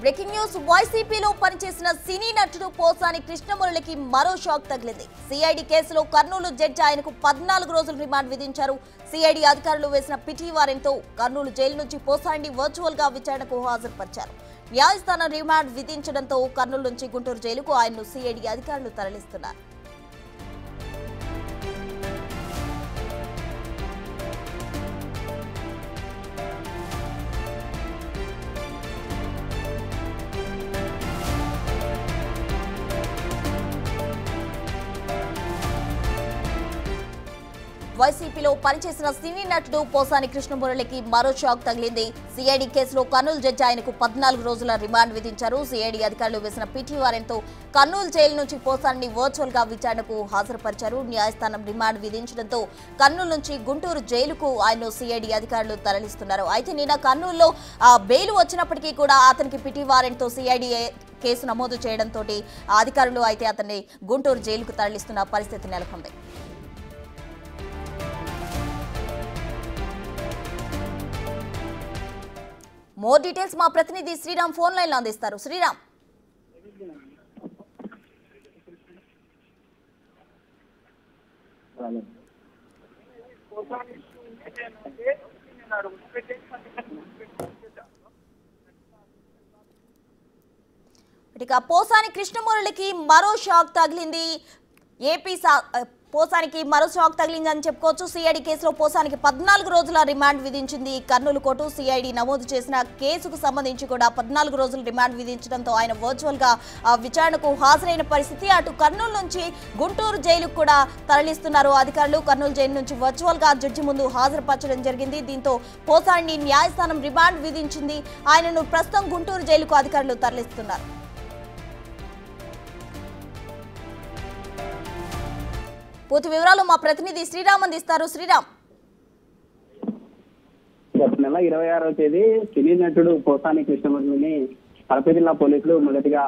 Breaking news వైసీపీలో పనిచేసిన సినీ నటుడు పోసాని కృష్ణమురళికి మరో షాక్ తగిలింది. సిఐడి కేసులో కర్నూలు జడ్జి ఆయనకు 14 రోజులు రిమాండ్ విధించారు. సిఐడి అధికారులు వేసిన పిటి వారెంట్తో కర్నూలు జైలు నుంచి పోసాని వర్చువల్ గా విచారణకు హాజరుపరిచారు. న్యాయస్థానం రిమాండ్ విధించడంతో కర్నూలు నుంచి గుంటూరు జైలుకు ఆయన్ను సిఐడి అధికారులు తరలిస్తున్నారు. వైసీపీలో పనిచేసిన సినీ నటుడు పోసాని కృష్ణమురళికి మరో షాక్ తగిలింది. సిఐడి కేసులో కర్నూలు జడ్జి ఆయనకు 14 రోజుల రిమాండ్ విధించారు. సిఐడి అధికారులు వేసిన పిటి వారెంట్తో కర్నూలు జైలు నుంచి పోసాని వర్చువల్ గా విచారణకు హాజరుపరిచారు. న్యాయస్థానం రిమాండ్ విధించడంతో కర్నూలు నుంచి గుంటూరు జైలుకు ఆయన సిఐడి అధికారులు తరలిస్తున్నారు. అయితే నిన్న కర్నూలులో బెయిల్ వచ్చినప్పటికీ కూడా అతనికి పిటి వారెంట్తో సిఐడి కేసు నమోదు చేయడంతో అధికారులు అయితే అతన్ని గుంటూరు జైలుకు తరలిస్తున్న పరిస్థితి నెలకొంది. మోర్ డీటెయిల్స్ మా ప్రతినిధి శ్రీరామ్ ఫోన్ లైన్ లో అందిస్తారు. శ్రీరామ్, ఇక పోసాని కృష్ణమురళికి మరో షాక్ తగిలింది. పోసానికి మరో షాక్ తగిలిందని చెప్పుకోవచ్చు. సిఐడి కేసులో పోసానికి 14 రోజుల రిమాండ్ విధించింది కర్నూలు కోర్టు. సిఐడి నమోదు చేసిన కేసుకు సంబంధించి కూడా 14 రోజులు రిమాండ్ విధించడంతో ఆయన వర్చువల్ గా విచారణకు హాజరైన పరిస్థితి. అటు కర్నూలు నుంచి గుంటూరు జైలుకు కూడా తరలిస్తున్నారు అధికారులు. కర్నూలు జైలు నుంచి వర్చువల్ గా జడ్జి ముందు హాజరుపరచడం జరిగింది. దీంతో పోసాని న్యాయస్థానం రిమాండ్ విధించింది. ఆయనను ప్రస్తుతం గుంటూరు జైలుకు అధికారులు తరలిస్తున్నారు. పూర్తి వివరాలు మా ప్రతినిధి శ్రీరామ్ అందిస్తారు. శ్రీరామ్, గత నెల 26వ తేదీ సినీ నటుడు పోసాని కృష్ణమురళిని కడప జిల్లా పోలీసులు మొదటిగా